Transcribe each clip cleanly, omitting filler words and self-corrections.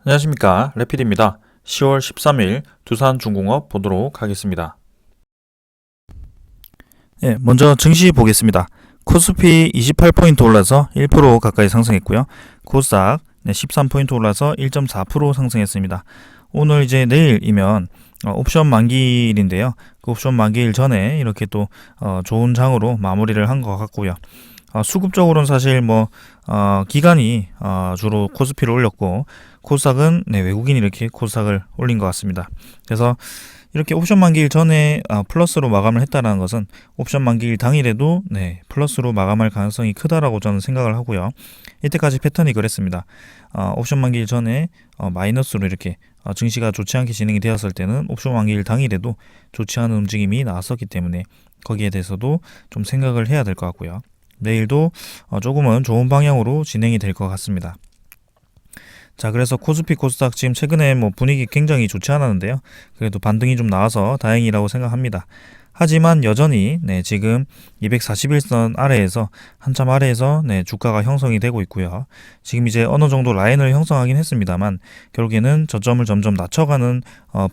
안녕하십니까, 레피드입니다. 10월 13일 두산중공업 보도록 하겠습니다. 먼저 증시 보겠습니다. 코스피 28포인트 올라서 1% 가까이 상승했고요. 코스닥 13포인트 올라서 1.4% 상승했습니다. 오늘 이제 내일이면 옵션 만기일인데요. 그 옵션 만기일 전에 이렇게 또 좋은 장으로 마무리를 한 것 같고요. 수급적으로는 사실 기관이 주로 코스피를 올렸고, 코스닥은 외국인이 이렇게 코스닥을 올린 것 같습니다. 그래서 이렇게 옵션 만기일 전에 플러스로 마감을 했다는 것은 옵션 만기일 당일에도 플러스로 마감할 가능성이 크다라고 저는 생각을 하고요. 이때까지 패턴이 그랬습니다. 옵션 만기일 전에 마이너스로 이렇게 증시가 좋지 않게 진행이 되었을 때는 옵션 만기일 당일에도 좋지 않은 움직임이 나왔었기 때문에 거기에 대해서도 좀 생각을 해야 될 것 같고요. 내일도 조금은 좋은 방향으로 진행이 될 것 같습니다. 자, 그래서 코스피 코스닥 지금 최근에 분위기 굉장히 좋지 않았는데요. 그래도 반등이 좀 나와서 다행이라고 생각합니다. 하지만 여전히 지금 241선 아래에서 한참 아래에서 주가가 형성이 되고 있고요. 지금 이제 어느 정도 라인을 형성하긴 했습니다만 결국에는 저점을 점점 낮춰가는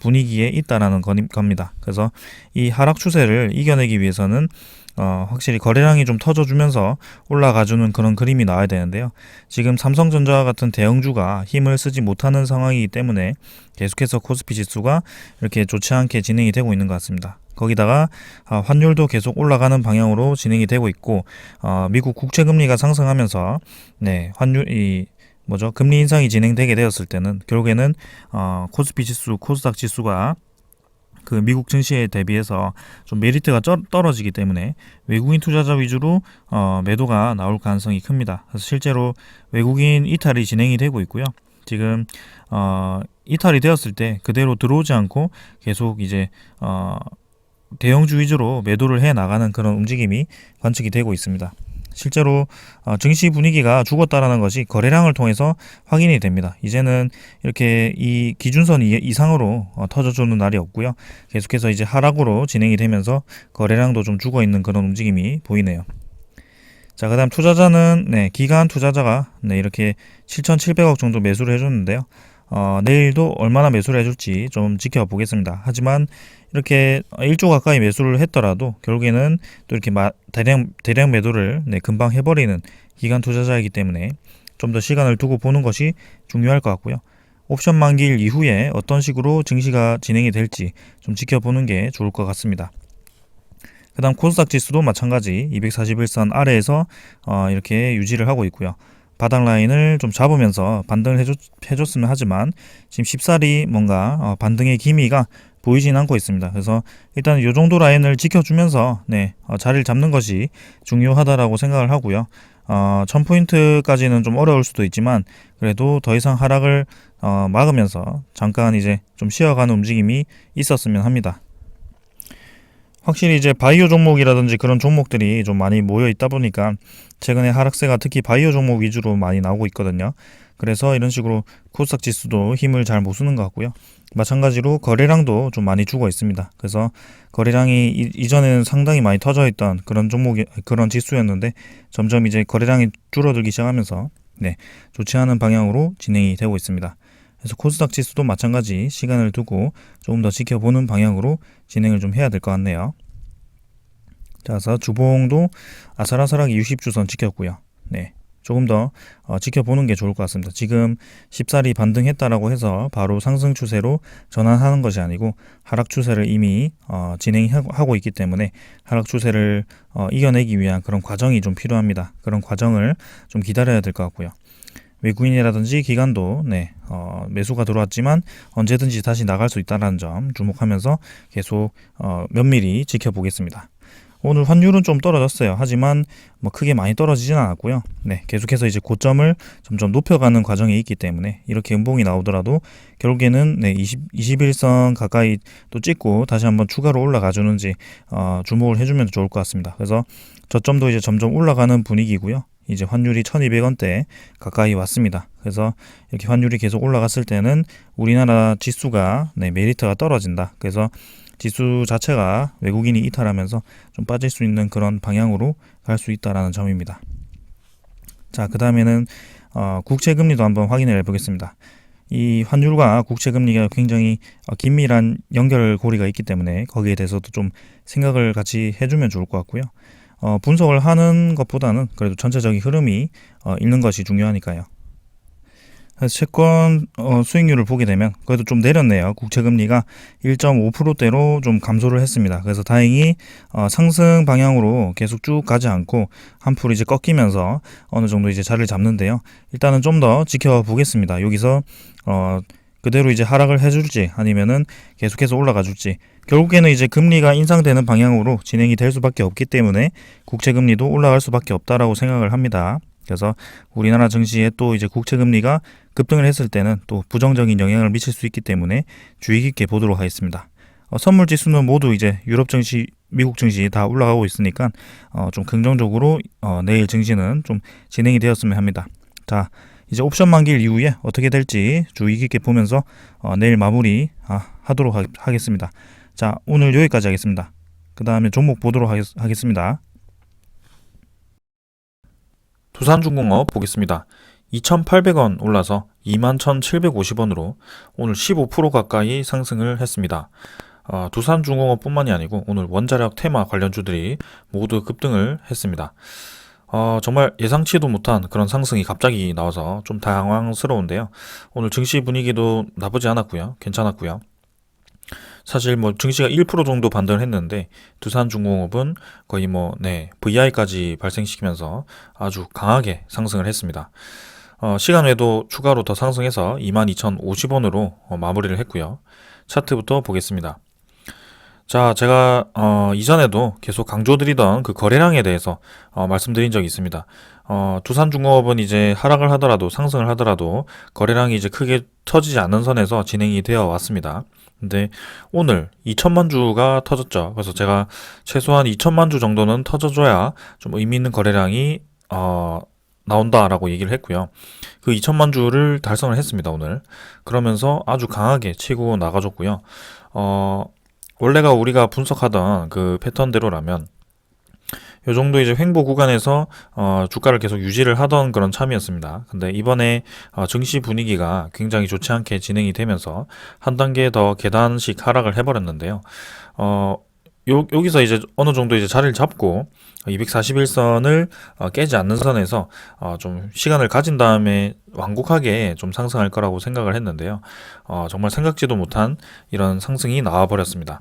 분위기에 있다라는 겁니다. 그래서 이 하락 추세를 이겨내기 위해서는 확실히 거래량이 좀 터져주면서 올라가주는 그런 그림이 나와야 되는데요. 지금 삼성전자와 같은 대형주가 힘을 쓰지 못하는 상황이기 때문에 계속해서 코스피 지수가 이렇게 좋지 않게 진행이 되고 있는 것 같습니다. 거기다가 환율도 계속 올라가는 방향으로 진행이 되고 있고, 미국 국채금리가 상승하면서 금리 인상이 진행되게 되었을 때는 결국에는 코스피 지수, 코스닥 지수가 그 미국 증시에 대비해서 좀 메리트가 떨어지기 때문에 외국인 투자자 위주로 매도가 나올 가능성이 큽니다. 그래서 실제로 외국인 이탈이 진행이 되고 있고요. 지금 이탈이 되었을 때 그대로 들어오지 않고 계속 이제 대형주 위주로 매도를 해 나가는 그런 움직임이 관측이 되고 있습니다. 실제로 증시 분위기가 죽었다라는 것이 거래량을 통해서 확인이 됩니다. 이제는 이렇게 이 기준선 이상으로 터져주는 날이 없고요. 계속해서 이제 하락으로 진행이 되면서 거래량도 좀 죽어 있는 그런 움직임이 보이네요. 자, 그 다음 투자자는 기관 투자자가 이렇게 7,700억 정도 매수를 해줬는데요. 내일도 얼마나 매수를 해줄지 좀 지켜보겠습니다. 하지만 이렇게 1조 가까이 매수를 했더라도 결국에는 또 이렇게 대량 매도를 금방 해버리는 기관 투자자이기 때문에 좀 더 시간을 두고 보는 것이 중요할 것 같고요. 옵션 만기일 이후에 어떤 식으로 증시가 진행이 될지 좀 지켜보는 게 좋을 것 같습니다. 그 다음 코스닥 지수도 마찬가지 241선 아래에서 이렇게 유지를 하고 있고요. 바닥 라인을 좀 잡으면서 반등을 해줬으면 하지만 지금 쉽사리 뭔가 반등의 기미가 보이진 않고 있습니다. 그래서 일단 이 정도 라인을 지켜주면서 자리를 잡는 것이 중요하다라고 생각을 하고요. 1000포인트까지는 좀 어려울 수도 있지만 그래도 더 이상 하락을 막으면서 잠깐 이제 좀 쉬어가는 움직임이 있었으면 합니다. 확실히 이제 바이오 종목이라든지 그런 종목들이 좀 많이 모여 있다 보니까 최근에 하락세가 특히 바이오 종목 위주로 많이 나오고 있거든요. 그래서 이런 식으로 코스닥 지수도 힘을 잘 못 쓰는 것 같고요. 마찬가지로 거래량도 좀 많이 죽어 있습니다. 그래서 거래량이 이전에는 상당히 많이 터져 있던 그런 지수였는데 점점 이제 거래량이 줄어들기 시작하면서 좋지 않은 방향으로 진행이 되고 있습니다. 그래서 코스닥 지수도 마찬가지 시간을 두고 조금 더 지켜보는 방향으로 진행을 좀 해야 될 것 같네요. 자, 그래서 주봉도 아슬아슬하게 60주선 지켰고요. 조금 더 지켜보는 게 좋을 것 같습니다. 지금 쉽사리 반등했다라고 해서 바로 상승 추세로 전환하는 것이 아니고 하락 추세를 이미 진행하고 있기 때문에 하락 추세를 이겨내기 위한 그런 과정이 좀 필요합니다. 그런 과정을 좀 기다려야 될 것 같고요. 외국인이라든지 기관도 매수가 들어왔지만 언제든지 다시 나갈 수 있다는 점 주목하면서 계속 면밀히 지켜보겠습니다. 오늘 환율은 좀 떨어졌어요. 하지만 크게 많이 떨어지진 않았고요. 계속해서 이제 고점을 점점 높여가는 과정에 있기 때문에 이렇게 음봉이 나오더라도 결국에는 21선 가까이 또 찍고 다시 한번 추가로 올라가 주는지 주목을 해주면 좋을 것 같습니다. 그래서 저점도 이제 점점 올라가는 분위기고요. 이제 환율이 1200원대 가까이 왔습니다. 그래서 이렇게 환율이 계속 올라갔을 때는 우리나라 지수가 메리트가 떨어진다. 그래서 지수 자체가 외국인이 이탈하면서 좀 빠질 수 있는 그런 방향으로 갈 수 있다라는 점입니다. 자, 그 다음에는 국채금리도 한번 확인을 해보겠습니다. 이 환율과 국채 금리가 굉장히 긴밀한 연결고리가 있기 때문에 거기에 대해서도 좀 생각을 같이 해주면 좋을 것 같고요. 분석을 하는 것보다는 그래도 전체적인 흐름이 읽는 것이 중요하니까요. 그래서 채권 수익률을 보게 되면 그래도 좀 내렸네요. 국채 금리가 1.5%대로 좀 감소를 했습니다. 그래서 다행히 상승 방향으로 계속 쭉 가지 않고 한풀 이제 꺾이면서 어느 정도 이제 자리를 잡는데요. 일단은 좀 더 지켜보겠습니다. 여기서 그대로 이제 하락을 해줄지 아니면은 계속해서 올라가 줄지, 결국에는 이제 금리가 인상되는 방향으로 진행이 될 수밖에 없기 때문에 국채 금리도 올라갈 수밖에 없다라고 생각을 합니다. 그래서 우리나라 증시에 또 이제 국채 금리가 급등을 했을 때는 또 부정적인 영향을 미칠 수 있기 때문에 주의 깊게 보도록 하겠습니다. 선물 지수는 모두 이제 유럽 증시, 미국 증시 다 올라가고 있으니까 좀 긍정적으로 내일 증시는 좀 진행이 되었으면 합니다. 자, 이제 옵션 만기일 이후에 어떻게 될지 주의 깊게 보면서 내일 마무리 하도록 하겠습니다. 자, 오늘 여기까지 하겠습니다. 그 다음에 종목 보도록 하겠습니다. 두산중공업 보겠습니다. 2,800원 올라서 21,750원으로 오늘 15% 가까이 상승을 했습니다. 두산중공업뿐만이 아니고 오늘 원자력 테마 관련주들이 모두 급등을 했습니다. 정말 예상치도 못한 그런 상승이 갑자기 나와서 좀 당황스러운데요. 오늘 증시 분위기도 나쁘지 않았고요. 괜찮았고요. 사실 뭐 증시가 1% 정도 반등을 했는데 두산중공업은 거의 VI까지 발생시키면서 아주 강하게 상승을 했습니다. 시간 외에도 추가로 더 상승해서 22,050원으로 마무리를 했고요. 차트부터 보겠습니다. 자, 제가 이전에도 계속 강조드리던 그 거래량에 대해서 말씀드린 적이 있습니다. 두산중공업은 이제 하락을 하더라도 상승을 하더라도 거래량이 이제 크게 터지지 않는 선에서 진행이 되어 왔습니다. 근데 오늘 2천만 주가 터졌죠. 그래서 제가 최소한 2천만 주 정도는 터져줘야 좀 의미 있는 거래량이 나온다라고 얘기를 했고요. 그 2천만 주를 달성을 했습니다, 오늘. 그러면서 아주 강하게 치고 나가줬고요. 원래가 우리가 분석하던 그 패턴대로라면 요 정도 이제 횡보 구간에서 주가를 계속 유지를 하던 그런 참이었습니다. 근데 이번에 증시 분위기가 굉장히 좋지 않게 진행이 되면서 한 단계 더 계단식 하락을 해버렸는데요. 여기서 이제 어느 정도 이제 자리를 잡고 241선을 깨지 않는 선에서 좀 시간을 가진 다음에 완곡하게 좀 상승할 거라고 생각을 했는데요. 정말 생각지도 못한 이런 상승이 나와 버렸습니다.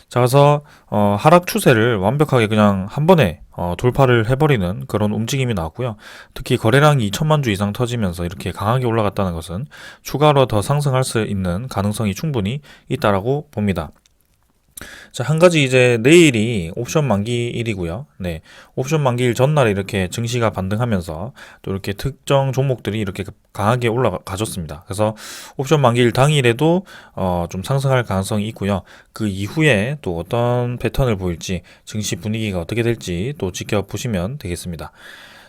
자, 그래서 하락 추세를 완벽하게 그냥 한 번에 돌파를 해버리는 그런 움직임이 나왔고요. 특히 거래량이 2천만 주 이상 터지면서 이렇게 강하게 올라갔다는 것은 추가로 더 상승할 수 있는 가능성이 충분히 있다라고 봅니다. 자, 한 가지 이제 내일이 옵션 만기일이고요. 네. 옵션 만기일 전날에 이렇게 증시가 반등하면서 또 이렇게 특정 종목들이 이렇게 강하게 올라가졌습니다. 그래서 옵션 만기일 당일에도 좀 상승할 가능성이 있고요. 그 이후에 또 어떤 패턴을 보일지, 증시 분위기가 어떻게 될지 또 지켜보시면 되겠습니다.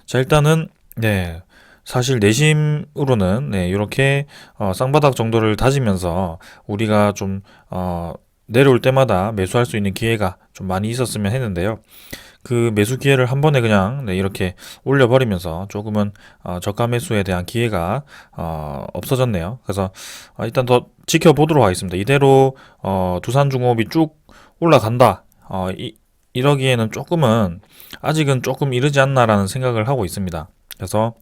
자, 일단은 네. 사실 내심으로는 이렇게 쌍바닥 정도를 다지면서 우리가 좀 내려올 때마다 매수할 수 있는 기회가 좀 많이 있었으면 했는데요. 그 매수 기회를 한 번에 그냥 이렇게 올려버리면서 조금은 저가 매수에 대한 기회가 없어졌네요. 그래서 일단 더 지켜보도록 하겠습니다. 이대로 두산중공업이 쭉 올라간다. 이러기에는 조금은 아직은 조금 이르지 않나라는 생각을 하고 있습니다. 그래서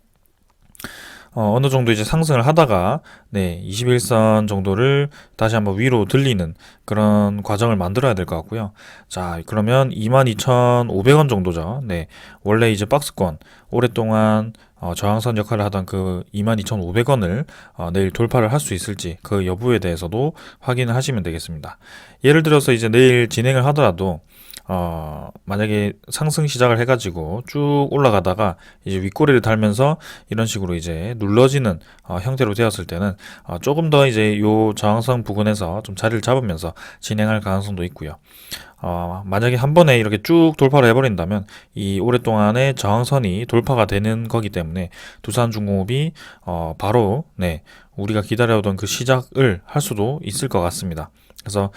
어느 정도 이제 상승을 하다가 21선 정도를 다시 한번 위로 들리는 그런 과정을 만들어야 될 것 같고요. 자, 그러면 22,500원 정도죠. 네. 원래 이제 박스권 오랫동안 저항선 역할을 하던 그 22,500원을 내일 돌파를 할 수 있을지 그 여부에 대해서도 확인을 하시면 되겠습니다. 예를 들어서 이제 내일 진행을 하더라도 만약에 상승 시작을 해가지고 쭉 올라가다가 이제 윗꼬리를 달면서 이런 식으로 이제 눌러지는 형태로 되었을 때는 조금 더 이제 요 저항선 부근에서 좀 자리를 잡으면서 진행할 가능성도 있고요. 만약에 한 번에 이렇게 쭉 돌파를 해버린다면 이 오랫동안의 저항선이 돌파가 되는 거기 때문에 두산중공업이 바로 우리가 기다려오던 그 시작을 할 수도 있을 것 같습니다. 그래서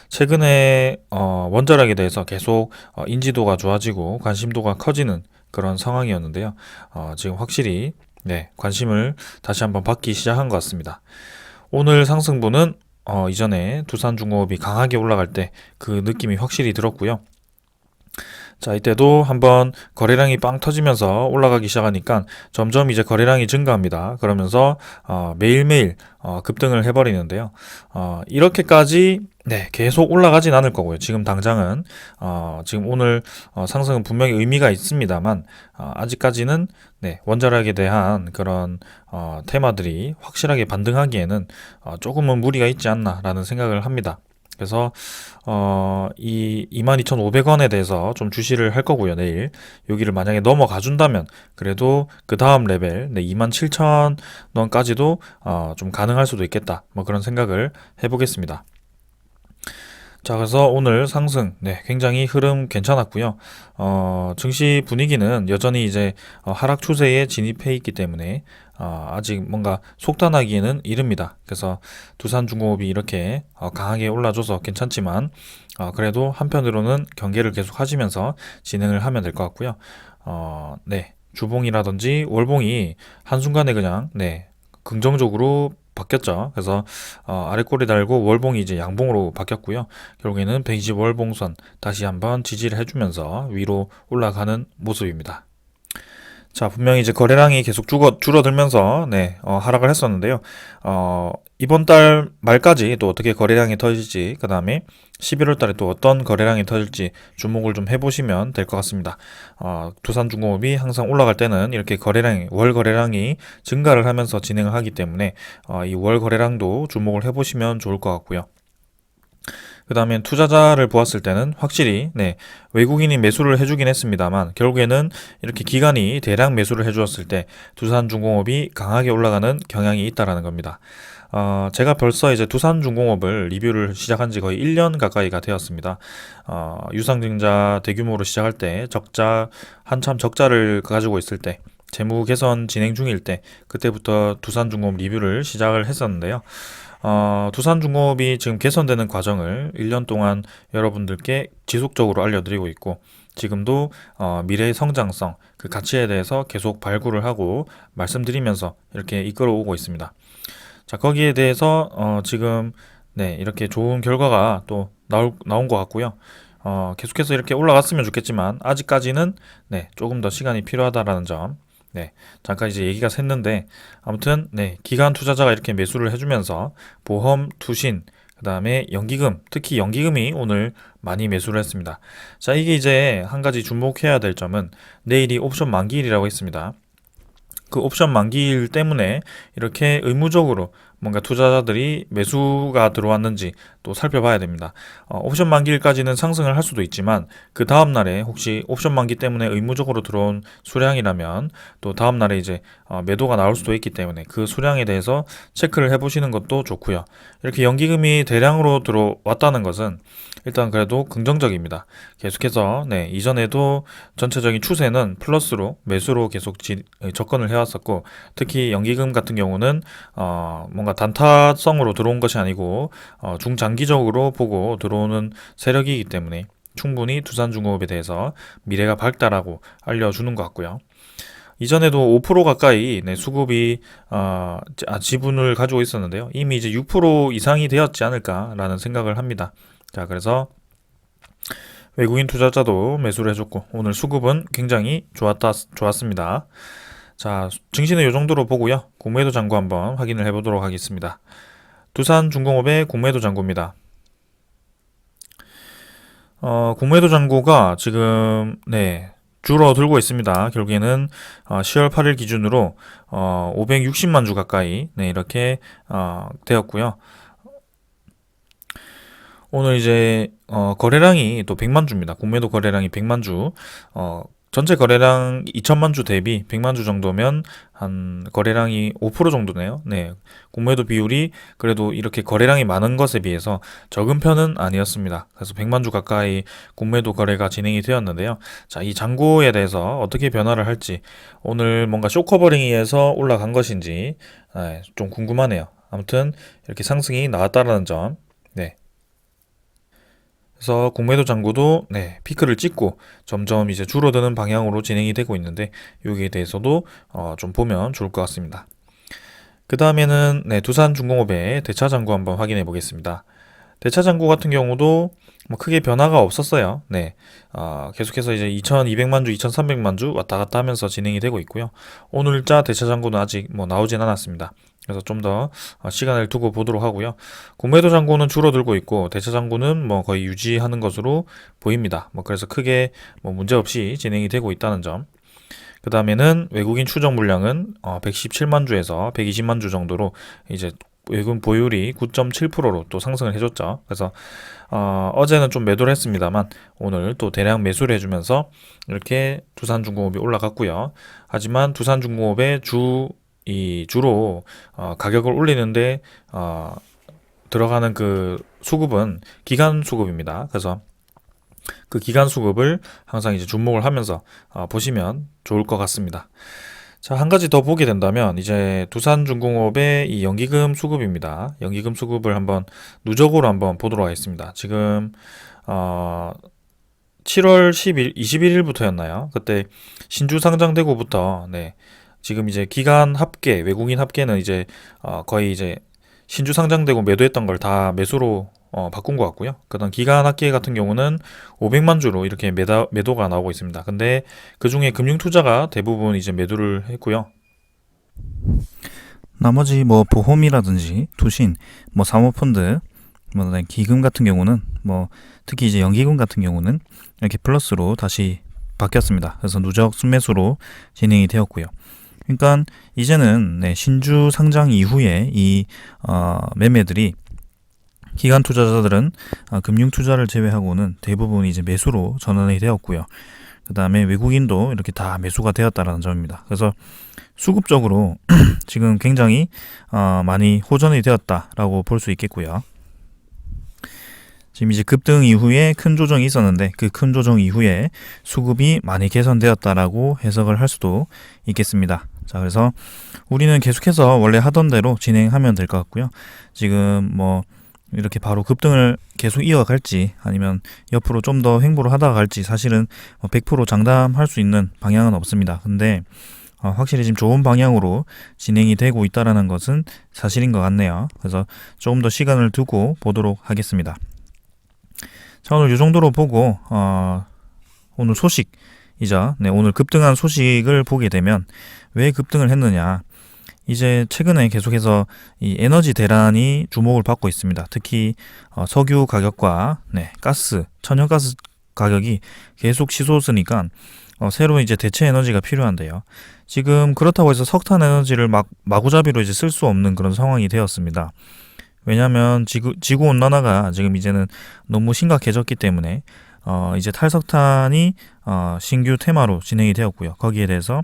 최근에 원자력에 대해서 계속 인지도가 좋아지고 관심도가 커지는 그런 상황이었는데요. 지금 확실히 관심을 다시 한번 받기 시작한 것 같습니다. 오늘 상승분은 이전에 두산중공업이 강하게 올라갈 때 그 느낌이 확실히 들었고요. 자, 이때도 한번 거래량이 빵 터지면서 올라가기 시작하니까 점점 이제 거래량이 증가합니다. 그러면서 매일매일 급등을 해버리는데요. 이렇게까지 네, 계속 올라가진 않을 거고요. 지금 당장은 지금 오늘 상승은 분명히 의미가 있습니다만 아직까지는 네, 원자력에 대한 그런 테마들이 확실하게 반등하기에는 조금은 무리가 있지 않나라는 생각을 합니다. 그래서 이 22,500원에 대해서 좀 주시를 할 거고요. 내일 여기를 만약에 넘어가 준다면 그래도 그 다음 레벨 네, 27,000원까지도 좀 가능할 수도 있겠다. 뭐 그런 생각을 해보겠습니다. 자, 그래서 오늘 상승, 네, 굉장히 흐름 괜찮았고요. 증시 분위기는 여전히 이제 하락 추세에 진입해 있기 때문에 아직 뭔가 속단하기에는 이릅니다. 그래서 두산중공업이 이렇게 강하게 올라줘서 괜찮지만 그래도 한편으로는 경계를 계속 하시면서 진행을 하면 될 것 같고요. 네, 주봉이라든지 월봉이 한순간에 그냥 네, 긍정적으로 바뀌었죠. 그래서 아래 꼬리 달고 월봉이 이제 양봉으로 바뀌었고요. 결국에는 120 월봉선 다시 한번 지지를 해주면서 위로 올라가는 모습입니다. 자, 분명히 이제 거래량이 계속 줄어들면서 네, 하락을 했었는데요. 이번 달 말까지 또 어떻게 거래량이 터질지, 그 다음에 11월 달에 또 어떤 거래량이 터질지 주목을 좀 해보시면 될 것 같습니다. 두산중공업이 항상 올라갈 때는 이렇게 월 거래량이 증가를 하면서 진행을 하기 때문에 이 월 거래량도 주목을 해보시면 좋을 것 같고요. 그 다음에 투자자를 보았을 때는 확실히 네, 외국인이 매수를 해주긴 했습니다만 결국에는 이렇게 기관이 대량 매수를 해주었을 때 두산중공업이 강하게 올라가는 경향이 있다라는 겁니다. 제가 벌써 이제 두산중공업을 리뷰를 시작한 지 거의 1년 가까이가 되었습니다. 유상증자 대규모로 시작할 때 한참 적자를 가지고 있을 때 재무 개선 진행 중일 때 그때부터 두산중공업 리뷰를 시작을 했었는데요. 두산중공업이 지금 개선되는 과정을 1년 동안 여러분들께 지속적으로 알려드리고 있고 지금도 미래의 성장성, 그 가치에 대해서 계속 발굴을 하고 말씀드리면서 이렇게 이끌어오고 있습니다. 자, 거기에 대해서 지금 네, 이렇게 좋은 결과가 또 나온 것 같고요. 계속해서 이렇게 올라갔으면 좋겠지만 아직까지는 네, 조금 더 시간이 필요하다라는 점 네, 잠깐 이제 얘기가 샜는데 아무튼 네, 기관 투자자가 이렇게 매수를 해주면서 보험, 투신, 그 다음에 연기금, 특히 연기금이 오늘 많이 매수를 했습니다. 자, 이게 이제 한 가지 주목해야 될 점은 내일이 옵션 만기일이라고 했습니다. 그 옵션 만기일 때문에 이렇게 의무적으로 뭔가 투자자들이 매수가 들어왔는지 또 살펴봐야 됩니다. 옵션 만기일까지는 상승을 할 수도 있지만 그 다음 날에 혹시 옵션 만기 때문에 의무적으로 들어온 수량이라면 또 다음 날에 이제 매도가 나올 수도 있기 때문에 그 수량에 대해서 체크를 해보시는 것도 좋고요. 이렇게 연기금이 대량으로 들어왔다는 것은 일단 그래도 긍정적입니다. 계속해서 네, 이전에도 전체적인 추세는 플러스로 매수로 계속 접근을 해왔었고 특히 연기금 같은 경우는 뭔가 단타성으로 들어온 것이 아니고 중장기적으로 보고 들어오는 세력이기 때문에 충분히 두산중공업에 대해서 미래가 밝다라고 알려주는 것 같고요. 이전에도 5% 가까이 네, 수급이 지분을 가지고 있었는데요. 이미 이제 6% 이상이 되었지 않을까라는 생각을 합니다. 자, 그래서 외국인 투자자도 매수를 해줬고 오늘 수급은 굉장히 좋았습니다. 자, 증시는 이 정도로 보고요. 공매도 잔고 한번 확인을 해보도록 하겠습니다. 두산중공업의 공매도 잔고입니다. 공매도 잔고가 지금 네, 줄어들고 있습니다. 결국에는 10월 8일 기준으로 560만 주 가까이 네, 이렇게 되었고요. 오늘 이제 거래량이 또 100만 주입니다. 공매도 거래량이 100만 주. 전체 거래량 2천만 주 대비 100만 주 정도면 한 거래량이 5% 정도네요. 네. 공매도 비율이 그래도 이렇게 거래량이 많은 것에 비해서 적은 편은 아니었습니다. 그래서 100만 주 가까이 공매도 거래가 진행이 되었는데요. 자, 이 잔고에 대해서 어떻게 변화를 할지 오늘 뭔가 쇼커버링에서 올라간 것인지 좀 궁금하네요. 아무튼 이렇게 상승이 나왔다라는 점. 네. 그래서 공매도 잔고도 네, 피크를 찍고 점점 이제 줄어드는 방향으로 진행이 되고 있는데 여기에 대해서도 좀 보면 좋을 것 같습니다. 그 다음에는 네, 두산중공업의 대차장구 한번 확인해 보겠습니다. 대차장구 같은 경우도 뭐 크게 변화가 없었어요. 네, 계속해서 이제 2,200만 주, 2,300만 주 왔다 갔다 하면서 진행이 되고 있고요. 오늘자 대차장구는 아직 뭐 나오진 않았습니다. 그래서 좀 더 시간을 두고 보도록 하고요. 공매도 잔고는 줄어들고 있고 대차장구는 뭐 거의 유지하는 것으로 보입니다. 뭐 그래서 크게 뭐 문제 없이 진행이 되고 있다는 점. 그 다음에는 외국인 추정 물량은 117만 주에서 120만 주 정도로 이제 외국인 보유율이 9.7%로 또 상승을 해줬죠. 그래서 어제는 좀 매도를 했습니다만 오늘 또 대량 매수를 해주면서 이렇게 두산중공업이 올라갔고요. 하지만 두산중공업의 주로 가격을 올리는데 들어가는 그 수급은 기간 수급입니다. 그래서 그 기간 수급을 항상 이제 주목을 하면서 보시면 좋을 것 같습니다. 자, 한 가지 더 보게 된다면 이제 두산중공업의 이 연기금 수급입니다. 연기금 수급을 한번 누적으로 한번 보도록 하겠습니다. 지금 7월 10일, 21일부터였나요? 그때 신주 상장되고부터 네, 지금 이제 기간 합계, 외국인 합계는 이제 거의 이제 신주 상장되고 매도했던 걸 다 매수로 바꾼 것 같고요. 그다음 기간 합계 같은 경우는 500만 주로 이렇게 매도가 나오고 있습니다. 근데 그 중에 금융투자가 대부분 이제 매도를 했고요. 나머지 뭐 보험이라든지 투신, 뭐 사모펀드, 뭐 그다음에 기금 같은 경우는 뭐 특히 이제 연기금 같은 경우는 이렇게 플러스로 다시 바뀌었습니다. 그래서 누적 순매수로 진행이 되었고요. 그러니까 이제는 네, 신주 상장 이후에 이 매매들이 기관 투자자들은 금융 투자를 제외하고는 대부분 이제 매수로 전환이 되었고요. 그 다음에 외국인도 이렇게 다 매수가 되었다라는 점입니다. 그래서 수급적으로 지금 굉장히 많이 호전이 되었다라고 볼 수 있겠고요. 지금 이제 급등 이후에 큰 조정이 있었는데 그 큰 조정 이후에 수급이 많이 개선되었다라고 해석을 할 수도 있겠습니다. 자, 그래서 우리는 계속해서 원래 하던 대로 진행하면 될 것 같고요. 지금 뭐 이렇게 바로 급등을 계속 이어갈지 아니면 옆으로 좀 더 횡보를 하다가 갈지 사실은 100% 장담할 수 있는 방향은 없습니다. 근데 확실히 지금 좋은 방향으로 진행이 되고 있다는 것은 사실인 것 같네요. 그래서 조금 더 시간을 두고 보도록 하겠습니다. 자, 오늘 이 정도로 보고 오늘 소식이자 오늘 급등한 소식을 보게 되면 왜 급등을 했느냐, 이제 최근에 계속해서 이 에너지 대란이 주목을 받고 있습니다. 특히 석유 가격과 가스, 천연가스 가격이 계속 치솟으니까 새로운 이제 대체 에너지가 필요한데요. 지금 그렇다고 해서 석탄 에너지를 마구잡이로 이제 쓸 수 없는 그런 상황이 되었습니다. 왜냐하면 지구 온난화가 지금 이제는 너무 심각해졌기 때문에 이제 탈석탄이 신규 테마로 진행이 되었고요. 거기에 대해서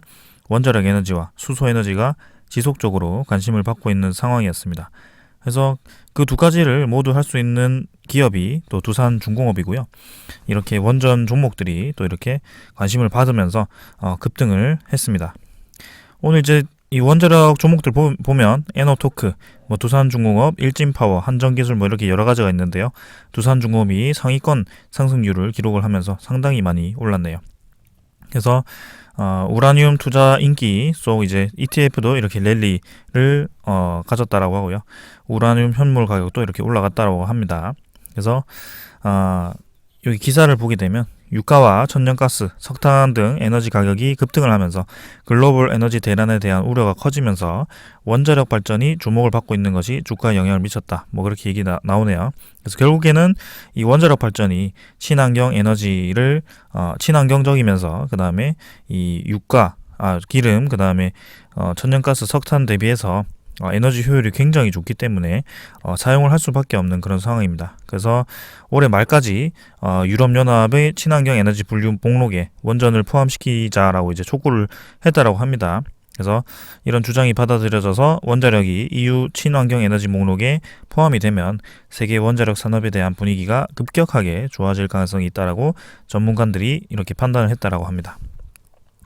원자력 에너지와 수소 에너지가 지속적으로 관심을 받고 있는 상황이었습니다. 그래서 그 두 가지를 모두 할 수 있는 기업이 또 두산중공업이고요. 이렇게 원전 종목들이 또 이렇게 관심을 받으면서 급등을 했습니다. 오늘 이제 이 원자력 종목들 보면 에너토크, 뭐 두산중공업, 일진파워, 한전기술 뭐 이렇게 여러 가지가 있는데요. 두산중공업이 상위권 상승률을 기록을 하면서 상당히 많이 올랐네요. 그래서 우라늄 투자 인기 속 이제 ETF도 이렇게 랠리를 가졌다라고 하고요. 우라늄 현물 가격도 이렇게 올라갔다라고 합니다. 그래서 여기 기사를 보게 되면 유가와 천연가스, 석탄 등 에너지 가격이 급등을 하면서 글로벌 에너지 대란에 대한 우려가 커지면서 원자력 발전이 주목을 받고 있는 것이 주가에 영향을 미쳤다. 뭐 그렇게 얘기 나오네요. 그래서 결국에는 이 원자력 발전이 친환경 에너지를 친환경적이면서 그 다음에 이 유가, 기름, 그 다음에 천연가스, 석탄 대비해서 에너지 효율이 굉장히 좋기 때문에 사용을 할 수밖에 없는 그런 상황입니다. 그래서 올해 말까지 유럽연합의 친환경 에너지 분류 목록에 원전을 포함시키자라고 이제 촉구를 했다라고 합니다. 그래서 이런 주장이 받아들여져서 원자력이 EU 친환경 에너지 목록에 포함이 되면 세계 원자력 산업에 대한 분위기가 급격하게 좋아질 가능성이 있다라고 전문가들이 이렇게 판단을 했다라고 합니다.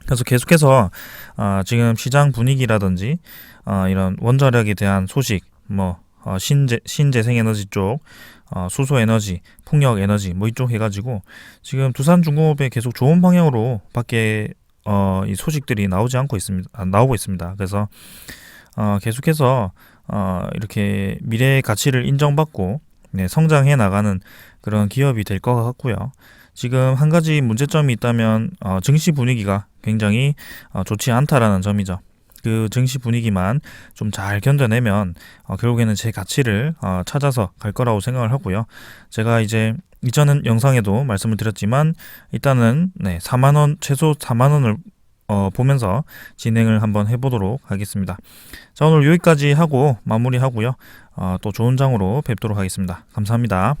그래서 계속해서 지금 시장 분위기라든지 이런 원자력에 대한 소식, 뭐 신재생에너지 쪽, 수소에너지, 풍력에너지 뭐 이쪽 해가지고 지금 두산중공업에 계속 좋은 방향으로 밖에 이 소식들이 나오고 있습니다. 그래서 계속해서 이렇게 미래의 가치를 인정받고 네, 성장해 나가는 그런 기업이 될 것 같고요. 지금 한 가지 문제점이 있다면 증시 분위기가 굉장히 좋지 않다라는 점이죠. 그 증시 분위기만 좀 잘 견뎌내면 결국에는 제 가치를 찾아서 갈 거라고 생각을 하고요. 제가 이제 이전 영상에도 말씀을 드렸지만 일단은 네, 4만 원 최소 4만 원을 보면서 진행을 한번 해보도록 하겠습니다. 자, 오늘 여기까지 하고 마무리하고요. 또 좋은 장으로 뵙도록 하겠습니다. 감사합니다.